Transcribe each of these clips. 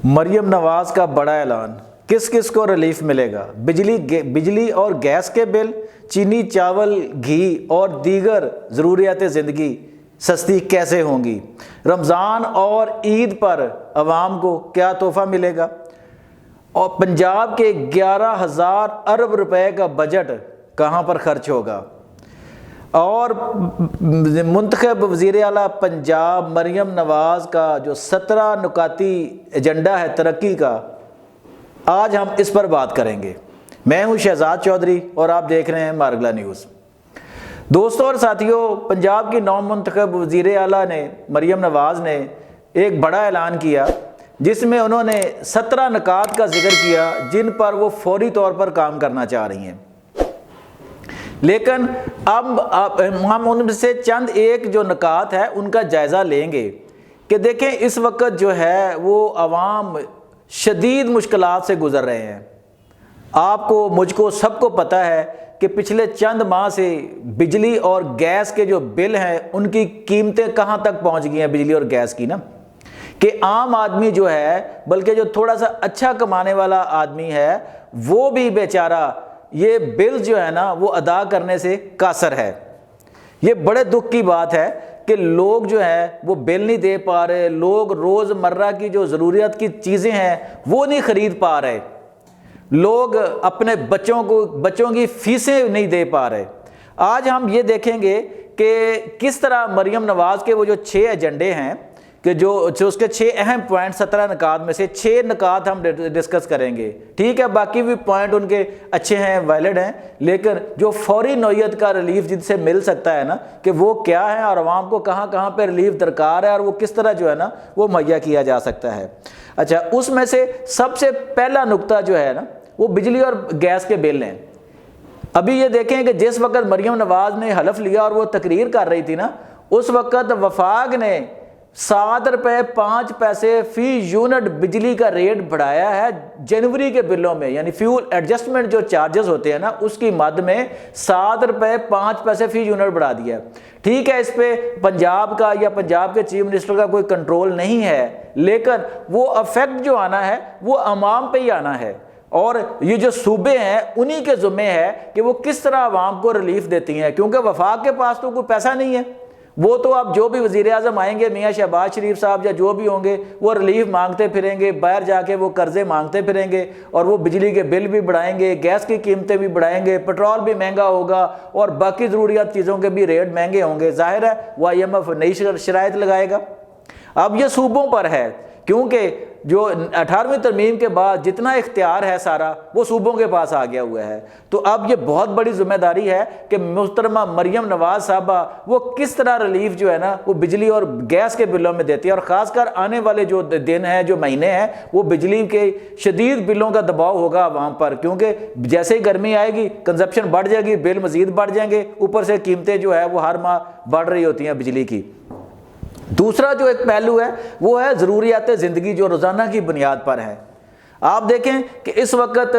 مریم نواز کا بڑا اعلان، کس کس کو ریلیف ملے گا؟ بجلی اور گیس کے بل، چینی، چاول، گھی اور دیگر ضروریات زندگی سستی کیسے ہوں گی؟ رمضان اور عید پر عوام کو کیا تحفہ ملے گا؟ اور پنجاب کے 11,000 ارب روپے کا بجٹ کہاں پر خرچ ہوگا؟ اور منتخب وزیر اعلیٰ پنجاب مریم نواز کا جو 17 نکاتی ایجنڈا ہے ترقی کا، آج ہم اس پر بات کریں گے۔ میں ہوں شہزاد چودھری اور آپ دیکھ رہے ہیں مارگلا نیوز۔ دوستوں اور ساتھیوں، پنجاب کی نو منتخب وزیر اعلیٰ نے مریم نواز نے ایک بڑا اعلان کیا جس میں انہوں نے 17 نکات کا ذکر کیا جن پر وہ فوری طور پر کام کرنا چاہ رہی ہیں، لیکن اب ہم ان میں سے چند ایک جو نکات ہے ان کا جائزہ لیں گے کہ دیکھیں اس وقت جو ہے وہ عوام شدید مشکلات سے گزر رہے ہیں۔ آپ کو، مجھ کو، سب کو پتہ ہے کہ پچھلے چند ماہ سے بجلی اور گیس کے جو بل ہیں ان کی قیمتیں کہاں تک پہنچ گئی ہیں، بجلی اور گیس کی نا، کہ عام آدمی جو ہے، بلکہ جو تھوڑا سا اچھا کمانے والا آدمی ہے، وہ بھی بیچارہ یہ بل جو ہے نا وہ ادا کرنے سے قاصر ہے۔ یہ بڑے دکھ کی بات ہے کہ لوگ جو ہے وہ بل نہیں دے پا رہے، لوگ روز مرہ کی جو ضروریات کی چیزیں ہیں وہ نہیں خرید پا رہے، لوگ اپنے بچوں کی فیسیں نہیں دے پا رہے۔ آج ہم یہ دیکھیں گے کہ کس طرح مریم نواز کے وہ جو 6 ایجنڈے ہیں کہ جو اس کے 6 اہم پوائنٹ 17 نکات میں سے 6 نکات ہم ڈسکس کریں گے، ٹھیک ہے؟ باقی بھی پوائنٹ ان کے اچھے ہیں، ویلڈ ہیں، لیکن جو فوری نوعیت کا ریلیف جن سے مل سکتا ہے نا کہ وہ کیا ہے اور عوام کو کہاں کہاں پہ ریلیف درکار ہے اور وہ کس طرح جو ہے نا وہ مہیا کیا جا سکتا ہے۔ اچھا، اس میں سے سب سے پہلا نقطہ جو ہے نا وہ بجلی اور گیس کے بل ہیں۔ ابھی یہ دیکھیں کہ جس وقت مریم نواز نے حلف لیا اور وہ تقریر کر رہی تھی نا، اس وقت وفاق نے 7 روپے 5 پیسے فی یونٹ بجلی کا ریٹ بڑھایا ہے جنوری کے بلوں میں، یعنی فیول ایڈجسٹمنٹ جو چارجز ہوتے ہیں نا اس کی مد میں 7 روپے 5 پیسے فی یونٹ بڑھا دیا ہے۔ ٹھیک ہے، اس پہ پنجاب کا یا پنجاب کے چیف منسٹر کا کوئی کنٹرول نہیں ہے، لیکن وہ افیکٹ جو آنا ہے وہ عوام پہ ہی آنا ہے، اور یہ جو صوبے ہیں انہی کے ذمے ہے کہ وہ کس طرح عوام کو ریلیف دیتی ہیں، کیونکہ وفاق کے پاس تو کوئی پیسہ نہیں ہے۔ وہ تو اب جو بھی وزیر اعظم آئیں گے، میاں شہباز شریف صاحب یا جو بھی ہوں گے، وہ ریلیف مانگتے پھریں گے، باہر جا کے وہ قرضے مانگتے پھریں گے، اور وہ بجلی کے بل بھی بڑھائیں گے، گیس کی قیمتیں بھی بڑھائیں گے، پیٹرول بھی مہنگا ہوگا اور باقی ضروریات چیزوں کے بھی ریٹ مہنگے ہوں گے۔ ظاہر ہے وہ IMF نئی شرائط لگائے گا۔ اب یہ صوبوں پر ہے، کیونکہ جو 18ویں ترمیم کے بعد جتنا اختیار ہے سارا وہ صوبوں کے پاس آ گیا ہوا ہے، تو اب یہ بہت بڑی ذمہ داری ہے کہ محترمہ مریم نواز صاحبہ وہ کس طرح ریلیف جو ہے نا وہ بجلی اور گیس کے بلوں میں دیتی ہے، اور خاص کر آنے والے جو دن ہیں، جو مہینے ہیں، وہ بجلی کے شدید بلوں کا دباؤ ہوگا عوام پر، کیونکہ جیسے ہی گرمی آئے گی کنزپشن بڑھ جائے گی، بل مزید بڑھ جائیں گے، اوپر سے قیمتیں جو ہے وہ ہر ماہ بڑھ رہی ہوتی ہیں بجلی کی۔ دوسرا جو ایک پہلو ہے وہ ہے ضروریات زندگی جو روزانہ کی بنیاد پر ہے۔ آپ دیکھیں کہ اس وقت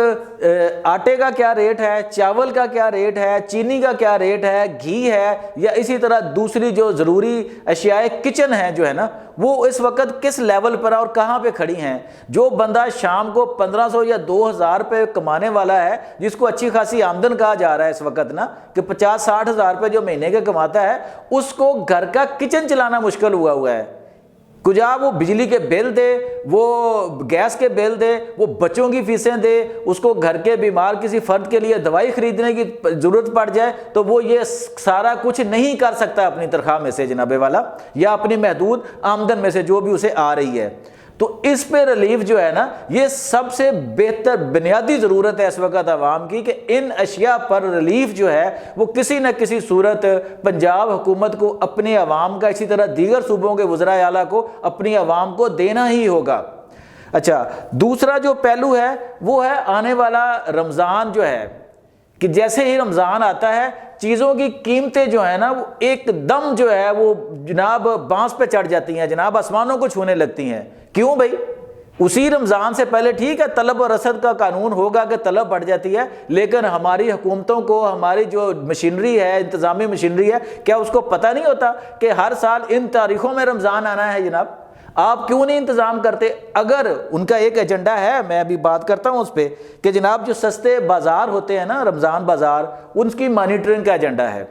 آٹے کا کیا ریٹ ہے، چاول کا کیا ریٹ ہے، چینی کا کیا ریٹ ہے، گھی ہے، یا اسی طرح دوسری جو ضروری اشیاء کچن ہیں جو ہے نا وہ اس وقت کس لیول پر اور کہاں پہ کھڑی ہیں۔ جو بندہ شام کو 1500 یا 2000 روپے کمانے والا ہے، جس کو اچھی خاصی آمدن کہا جا رہا ہے اس وقت نا کہ 50-60 ہزار روپے جو مہینے کے کماتا ہے، اس کو گھر کا کچن چلانا مشکل ہوا ہے۔ کجا وہ بجلی کے بل دے، وہ گیس کے بل دے، وہ بچوں کی فیسیں دے، اس کو گھر کے بیمار کسی فرد کے لیے دوائی خریدنے کی ضرورت پڑ جائے تو وہ یہ سارا کچھ نہیں کر سکتا اپنی تنخواہ میں سے جناب والا، یا اپنی محدود آمدن میں سے جو بھی اسے آ رہی ہے۔ تو اس پہ ریلیف جو ہے نا یہ سب سے بہتر بنیادی ضرورت ہے اس وقت عوام کی، کہ ان اشیاء پر ریلیف جو ہے وہ کسی نہ کسی صورت پنجاب حکومت کو اپنے عوام کا، اسی طرح دیگر صوبوں کے وزراء اعلیٰ کو اپنی عوام کو دینا ہی ہوگا۔ اچھا، دوسرا جو پہلو ہے وہ ہے آنے والا رمضان جو ہے، کہ جیسے ہی رمضان آتا ہے چیزوں کی قیمتیں جو ہیں نا وہ ایک دم جو ہے وہ جناب بانس پہ چڑھ جاتی ہیں، جناب آسمانوں کو چھونے لگتی ہیں۔ کیوں بھائی؟ اسی رمضان سے پہلے ٹھیک ہے طلب و رسد کا قانون ہوگا کہ طلب بڑھ جاتی ہے، لیکن ہماری حکومتوں کو، ہماری جو مشینری ہے، انتظامی مشینری ہے، کیا اس کو پتہ نہیں ہوتا کہ ہر سال ان تاریخوں میں رمضان آنا ہے جناب؟ آپ کیوں نہیں انتظام کرتے؟ اگر ان کا ایک ایجنڈا ہے، میں ابھی بات کرتا ہوں اس پہ، کہ جناب جو سستے بازار ہوتے ہیں نا، رمضان بازار، ان کی مانیٹرنگ کا ایجنڈا ہے۔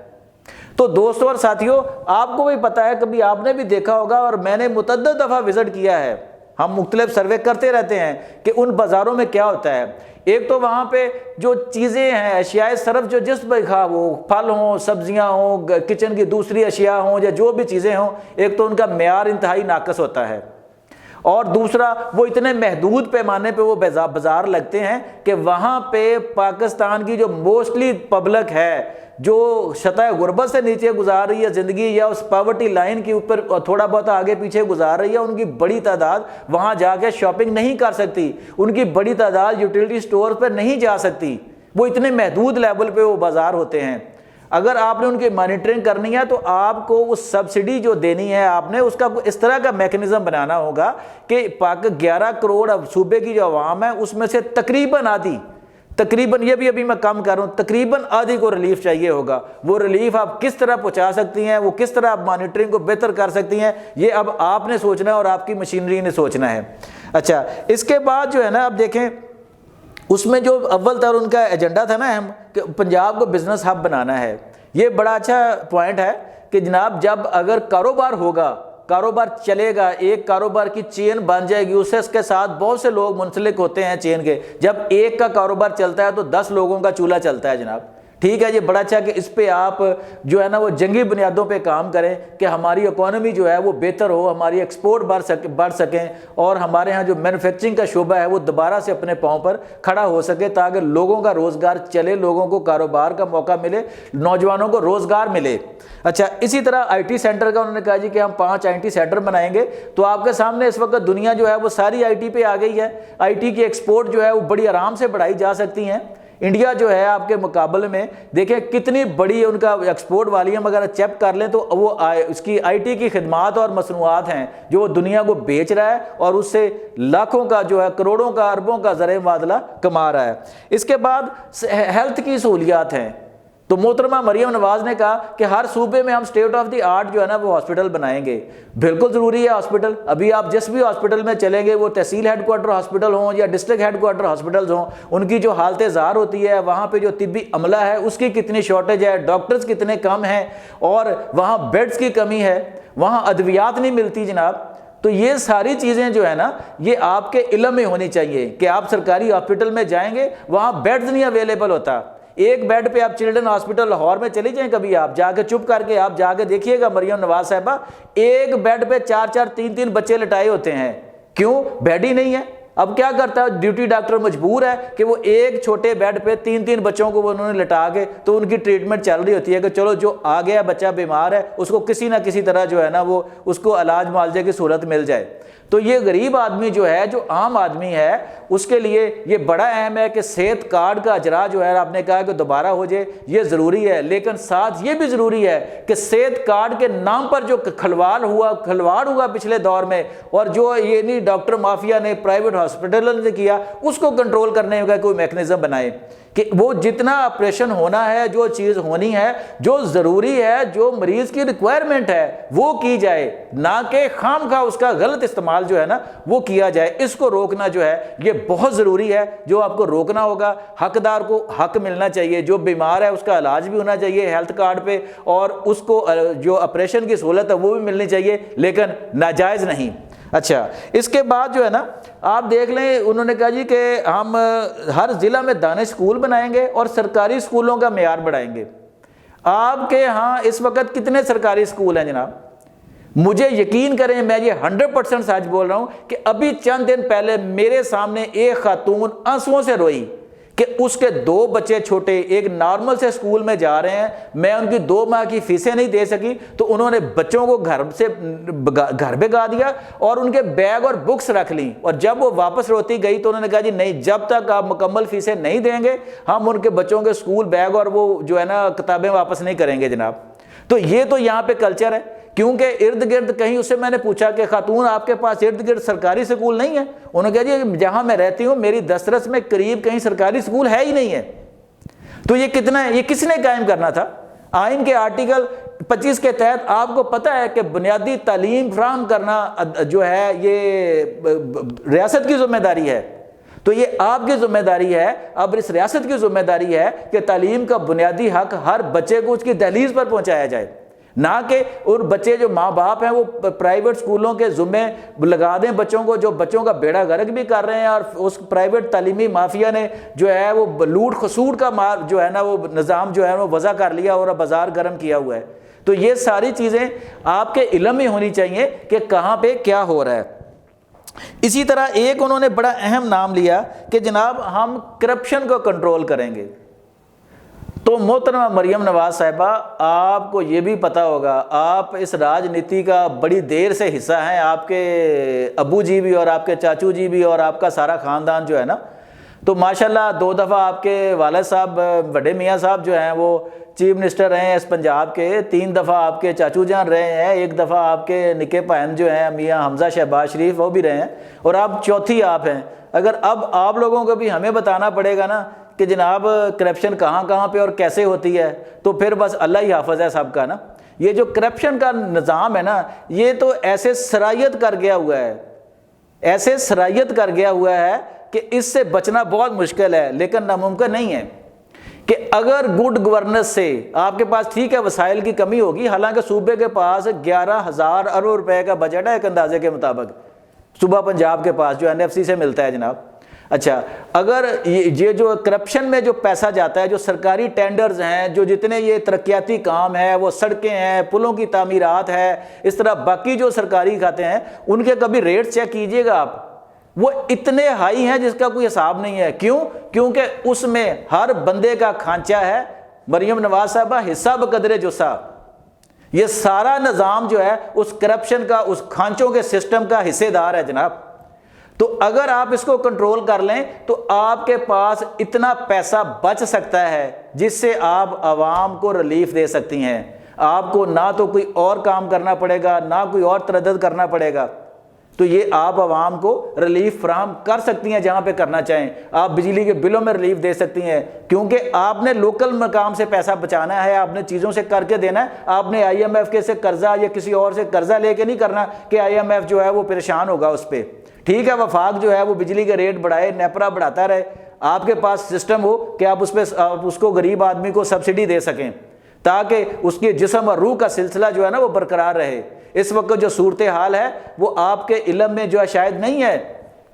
تو دوستوں اور ساتھیوں، آپ کو بھی پتہ ہے، کبھی آپ نے بھی دیکھا ہوگا اور میں نے متعدد دفعہ وزٹ کیا ہے، ہم مختلف سروے کرتے رہتے ہیں کہ ان بازاروں میں کیا ہوتا ہے۔ ایک تو وہاں پہ جو چیزیں ہیں، اشیاء صرف جو جس پہ کھا، وہ پھل ہوں، سبزیاں ہوں، کچن کی دوسری اشیاء ہوں یا جو بھی چیزیں ہوں، ایک تو ان کا معیار انتہائی ناقص ہوتا ہے، اور دوسرا وہ اتنے محدود پیمانے پہ وہ بازار لگتے ہیں کہ وہاں پہ پاکستان کی جو موسٹلی پبلک ہے، جو شتہ غربت سے نیچے گزار رہی ہے زندگی، یا اس پاورٹی لائن کے اوپر تھوڑا بہت آگے پیچھے گزار رہی ہے، ان کی بڑی تعداد وہاں جا کے شاپنگ نہیں کر سکتی، ان کی بڑی تعداد یوٹیلیٹی سٹور پر نہیں جا سکتی، وہ اتنے محدود لیول پہ وہ بازار ہوتے ہیں۔ اگر آپ نے ان کی مانیٹرنگ کرنی ہے تو آپ کو اس سبسڈی جو دینی ہے، آپ نے اس کا اس طرح کا میکنزم بنانا ہوگا کہ 11 کروڑ صوبے کی جو عوام ہے اس میں سے تقریباً آدھی، تقریباً، یہ بھی ابھی میں کم کر رہا ہوں، تقریباً آدھی کو ریلیف چاہیے ہوگا۔ وہ ریلیف آپ کس طرح پہنچا سکتی ہیں، وہ کس طرح آپ مانیٹرنگ کو بہتر کر سکتی ہیں، یہ اب آپ نے سوچنا ہے اور آپ کی مشینری نے سوچنا ہے۔ اچھا، اس کے بعد جو ہے نا، اب دیکھیں اس میں جو اول تر ان کا ایجنڈا تھا نا اہم، کہ پنجاب کو بزنس ہب بنانا ہے۔ یہ بڑا اچھا پوائنٹ ہے کہ جناب جب اگر کاروبار ہوگا، کاروبار چلے گا، ایک کاروبار کی چین بن جائے گی، اس کے ساتھ بہت سے لوگ منسلک ہوتے ہیں چین کے، جب ایک کا کاروبار چلتا ہے تو 10 لوگوں کا چولہا چلتا ہے جناب۔ ٹھیک ہے، یہ بڑا اچھا کہ اس پہ آپ جو ہے نا وہ جنگی بنیادوں پہ کام کریں کہ ہماری اکانومی جو ہے وہ بہتر ہو، ہماری ایکسپورٹ بڑھ سکیں، اور ہمارے ہاں جو مینوفیکچرنگ کا شعبہ ہے وہ دوبارہ سے اپنے پاؤں پر کھڑا ہو سکے، تاکہ لوگوں کا روزگار چلے، لوگوں کو کاروبار کا موقع ملے، نوجوانوں کو روزگار ملے۔ اچھا، اسی طرح آئی ٹی سینٹر کا انہوں نے کہا جی کہ ہم 5 آئی ٹی سینٹر بنائیں گے۔ تو آپ کے سامنے اس وقت دنیا جو ہے وہ ساری آئی ٹی پہ آ گئی ہے، آئی ٹی کی ایکسپورٹ جو ہے وہ بڑی آرام سے بڑھائی جا سکتی ہیں۔ انڈیا جو ہے آپ کے مقابلے میں دیکھیں کتنی بڑی ان کا ایکسپورٹ والیوم اگر چیک کر لیں تو وہ اس کی آئی ٹی کی خدمات اور مصنوعات ہیں جو وہ دنیا کو بیچ رہا ہے، اور اس سے لاکھوں کا جو ہے، کروڑوں کا، اربوں کا زرعی مبادلہ کما رہا ہے۔ اس کے بعد ہیلتھ کی سہولیات ہیں۔ تو محترمہ مریم نواز نے کہا کہ ہر صوبے میں ہم اسٹیٹ آف دی آرٹ جو ہے نا وہ ہاسپٹل بنائیں گے۔ بالکل ضروری ہے ہاسپٹل۔ ابھی آپ جس بھی ہاسپٹل میں چلیں گے، وہ تحصیل ہیڈ کوارٹر ہاسپٹل ہوں یا ڈسٹرکٹ ہیڈ کوارٹر ہاسپٹلز ہوں، ان کی جو حالت زار ہوتی ہے، وہاں پہ جو طبی عملہ ہے اس کی کتنی شارٹیج ہے، ڈاکٹرز کتنے کم ہیں، اور وہاں بیڈز کی کمی ہے، وہاں ادویات نہیں ملتی جناب۔ تو یہ ساری چیزیں جو ہے نا یہ آپ کے علم میں ہونی چاہیے کہ آپ سرکاری ہاسپٹل میں جائیں گے، وہاں بیڈز نہیں اویلیبل ہوتا۔ ایک بیڈ پہ آپ چلڈرن ہاسپٹل لاہور میں چلی جائیں، کبھی آپ جا کے چپ کر کے آپ جا کے دیکھیے گا مریم نواز صاحبہ، ایک بیڈ پہ 4 3 بچے لٹائے ہوتے ہیں۔ کیوں؟ بیڈ ہی نہیں ہے۔ اب کیا کرتا ہے ڈیوٹی ڈاکٹر؟ مجبور ہے کہ وہ ایک چھوٹے بیڈ پہ 3 بچوں کو انہوں نے لٹا کے، تو ان کی ٹریٹمنٹ چل رہی ہوتی ہے کہ چلو جو آ گیا بچہ بیمار ہے اس کو کسی نہ کسی طرح جو ہے نا وہ اس کو علاج معالجے کی صورت مل جائے۔ تو یہ غریب آدمی جو ہے، جو عام آدمی ہے، اس کے لیے یہ بڑا اہم ہے کہ صحت کارڈ کا اجرا جو ہے آپ نے کہا کہ دوبارہ ہو جائے، یہ ضروری ہے۔ لیکن ساتھ یہ بھی ضروری ہے کہ صحت کارڈ کے نام پر جو کھلواڑ ہوا پچھلے دور میں، اور جو یہ نہیں ڈاکٹر مافیا نے پرائیویٹ ہاسپٹل نے کیا، اس کو کنٹرول کرنے کا کوئی میکنزم بنائے کہ وہ جتنا آپریشن ہونا ہے، جو چیز ہونی ہے، جو ضروری ہے، جو مریض کی ریکوائرمنٹ ہے وہ کی جائے، نہ کہ خام خواہ اس کا غلط استعمال جو ہے نا وہ کیا جائے۔ اس کو روکنا جو ہے یہ بہت ضروری ہے، جو آپ کو روکنا ہوگا۔ حقدار کو حق ملنا چاہیے، جو بیمار ہے اس کا علاج بھی ہونا چاہیے ہیلتھ کارڈ پہ، اور اس کو جو آپریشن کی سہولت ہے وہ بھی ملنی چاہیے، لیکن ناجائز نہیں۔ اچھا، اس کے بعد جو ہے نا آپ دیکھ لیں، انہوں نے کہا جی کہ ہم ہر ضلع میں دانش اسکول بنائیں گے اور سرکاری اسکولوں کا معیار بڑھائیں گے۔ آپ کے ہاں اس وقت کتنے سرکاری اسکول ہیں جناب؟ مجھے یقین کریں، میں یہ 100% سچ بول رہا ہوں کہ ابھی چند دن پہلے میرے سامنے ایک خاتون آنسوؤں سے روئی کہ اس کے 2 بچے چھوٹے ایک نارمل سے اسکول میں جا رہے ہیں، میں ان کی 2 ماہ کی فیسیں نہیں دے سکی، تو انہوں نے بچوں کو گھر بھگا دیا اور ان کے بیگ اور بکس رکھ لیں، اور جب وہ واپس روتی گئی تو انہوں نے کہا جی نہیں، جب تک آپ مکمل فیسیں نہیں دیں گے ہم ان کے بچوں کے اسکول بیگ اور وہ جو ہے نا کتابیں واپس نہیں کریں گے جناب۔ تو یہ تو یہاں پہ کلچر ہے، کیونکہ ارد گرد کہیں، اس سے میں نے پوچھا کہ خاتون آپ کے پاس ارد گرد سرکاری سکول نہیں ہے؟ انہوں نے کہا جی جہاں میں رہتی ہوں میری دسترس میں قریب کہیں سرکاری سکول ہے ہی نہیں ہے۔ تو یہ کتنا ہے، یہ کس نے قائم کرنا تھا؟ آئین کے آرٹیکل 25 کے تحت آپ کو پتہ ہے کہ بنیادی تعلیم فراہم کرنا جو ہے یہ ریاست کی ذمہ داری ہے، تو یہ آپ کی ذمہ داری ہے، اب اس ریاست کی ذمہ داری ہے کہ تعلیم کا بنیادی حق ہر بچے کو اس کی دہلیز پر پہنچایا جائے، نہ کہ ان بچے جو ماں باپ ہیں وہ پرائیویٹ اسکولوں کے ذمے لگا دیں بچوں کو، جو بچوں کا بیڑا غرق بھی کر رہے ہیں، اور اس پرائیویٹ تعلیمی مافیا نے جو ہے وہ لوٹ خسوٹ کا جو ہے نا وہ نظام جو ہے وہ وضع کر لیا اور بازار گرم کیا ہوا ہے۔ تو یہ ساری چیزیں آپ کے علم میں ہونی چاہیے کہ کہاں پہ کیا ہو رہا ہے۔ اسی طرح ایک انہوں نے بڑا اہم نام لیا کہ جناب ہم کرپشن کو کنٹرول کریں گے۔ تو محترمہ مریم نواز صاحبہ، آپ کو یہ بھی پتہ ہوگا، آپ اس راجنیتی کا بڑی دیر سے حصہ ہیں، آپ کے ابو جی بھی اور آپ کے چاچو جی بھی اور آپ کا سارا خاندان جو ہے نا، تو ماشاءاللہ 2 دفعہ آپ کے والد صاحب بڑے میاں صاحب جو ہیں وہ چیف منسٹر رہے ہیں اس پنجاب کے، 3 دفعہ آپ کے چاچو جان رہے ہیں، 1 دفعہ آپ کے نکے بہن جو ہیں میاں حمزہ شہباز شریف وہ بھی رہے ہیں، اور آپ چوتھی آپ ہیں۔ اگر اب آپ لوگوں کو بھی ہمیں بتانا پڑے گا نا کہ جناب کرپشن کہاں کہاں پہ اور کیسے ہوتی ہے، تو پھر بس اللہ ہی حافظ ہے سب کا نا۔ یہ جو کرپشن کا نظام ہے نا، یہ تو ایسے سرایت کر گیا ہوا ہے، ایسے سرایت کر گیا ہوا ہے کہ اس سے بچنا بہت مشکل ہے، لیکن ناممکن نہیں ہے کہ اگر گڈ گورننس سے آپ کے پاس ٹھیک ہے وسائل کی کمی ہوگی، حالانکہ صوبے کے پاس 11,000 ارب روپے کا بجٹ ہے ایک اندازے کے مطابق، صوبہ پنجاب کے پاس جو NFC سے ملتا ہے جناب۔ اچھا، اگر یہ جو کرپشن میں جو پیسہ جاتا ہے، جو سرکاری ٹینڈرز ہیں، جو جتنے یہ ترقیاتی کام ہیں، وہ سڑکیں ہیں، پلوں کی تعمیرات ہے، اس طرح باقی جو سرکاری کھاتے ہیں، ان کے کبھی ریٹ چیک کیجئے گا آپ، وہ اتنے ہائی ہیں جس کا کوئی حساب نہیں ہے۔ کیوں؟ کیونکہ اس میں ہر بندے کا کھانچا ہے۔ مریم نواز صاحبہ حصہ بقدر جسہ، یہ سارا نظام جو ہے اس کرپشن کا، اس کھانچوں کے سسٹم کا حصے دار ہے جناب۔ تو اگر آپ اس کو کنٹرول کر لیں تو آپ کے پاس اتنا پیسہ بچ سکتا ہے جس سے آپ عوام کو ریلیف دے سکتی ہیں۔ آپ کو نہ تو کوئی اور کام کرنا پڑے گا، نہ کوئی اور تردد کرنا پڑے گا، تو یہ آپ عوام کو ریلیف فراہم کر سکتی ہیں جہاں پہ کرنا چاہیں۔ آپ بجلی کے بلوں میں ریلیف دے سکتی ہیں، کیونکہ آپ نے لوکل مقام سے پیسہ بچانا ہے، آپ نے چیزوں سے کر کے دینا ہے۔ آپ نے IMF کے سے قرضہ یا کسی اور سے قرضہ لے کے نہیں کرنا کہ IMF جو ہے وہ پریشان ہوگا اس پہ۔ ٹھیک ہے، وفاق جو ہے وہ بجلی کے ریٹ بڑھائے، نیپرا بڑھاتا رہے، آپ کے پاس سسٹم ہو کہ آپ اس کو غریب آدمی کو سبسڈی دے سکیں تاکہ اس کے جسم اور روح کا سلسلہ جو ہے نا وہ برقرار رہے۔ اس وقت جو صورتحال ہے وہ آپ کے علم میں جو ہے شاید نہیں ہے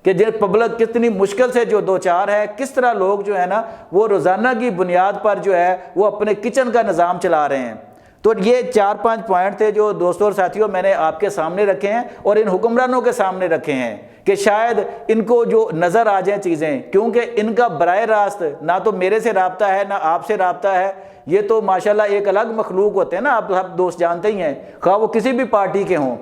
کہ پبلک کتنی مشکل سے جو دوچار ہے، کس طرح لوگ جو ہے نا وہ روزانہ کی بنیاد پر جو ہے وہ اپنے کچن کا نظام چلا رہے ہیں۔ تو یہ 4-5 پوائنٹ تھے جو دوستوں اور ساتھیوں میں نے آپ کے سامنے رکھے ہیں اور ان حکمرانوں کے سامنے رکھے ہیں کہ شاید ان کو جو نظر آ جائیں چیزیں، کیونکہ ان کا براہ راست نہ تو میرے سے رابطہ ہے نہ آپ سے رابطہ ہے، یہ تو ماشاءاللہ ایک الگ مخلوق ہوتے ہیں نا، آپ سب دوست جانتے ہی ہیں، خواہ وہ کسی بھی پارٹی کے ہوں۔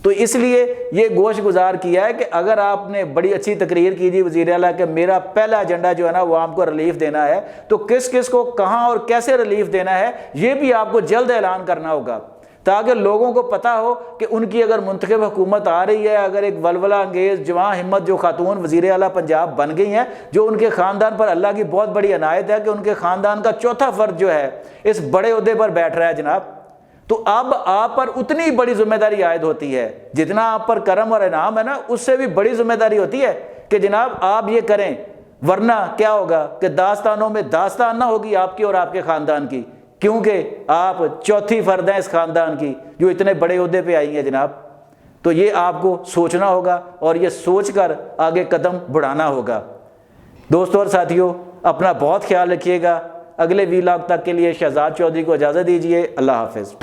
تو اس لیے یہ گوش گزار کیا ہے کہ اگر آپ نے بڑی اچھی تقریر کی جی وزیر اعلیٰ کہ میرا پہلا ایجنڈا جو ہے نا وہ آپ کو ریلیف دینا ہے، تو کس کس کو کہاں اور کیسے ریلیف دینا ہے یہ بھی آپ کو جلد اعلان کرنا ہوگا، تاکہ لوگوں کو پتہ ہو کہ ان کی اگر منتخب حکومت آ رہی ہے، اگر ایک ولولہ انگیز جواں ہمت جو خاتون وزیر اعلیٰ پنجاب بن گئی ہیں، جو ان کے خاندان پر اللہ کی بہت بڑی عنایت ہے کہ ان کے خاندان کا چوتھا فرد جو ہے اس بڑے عہدے پر بیٹھ رہا ہے جناب، تو اب آپ پر اتنی بڑی ذمہ داری عائد ہوتی ہے، جتنا آپ پر کرم اور انعام ہے نا اس سے بھی بڑی ذمہ داری ہوتی ہے کہ جناب آپ یہ کریں، ورنہ کیا ہوگا کہ داستانوں میں داستان نہ ہوگی آپ کی اور آپ کے خاندان کی، کیونکہ آپ چوتھی فرد ہیں اس خاندان کی جو اتنے بڑے عہدے پہ آئی ہیں جناب۔ تو یہ آپ کو سوچنا ہوگا اور یہ سوچ کر آگے قدم بڑھانا ہوگا۔ دوستوں اور ساتھیوں، اپنا بہت خیال رکھیے گا۔ اگلے ویلاگ تک کے لیے شہزاد چودھری کو اجازت دیجیے۔ اللہ حافظ۔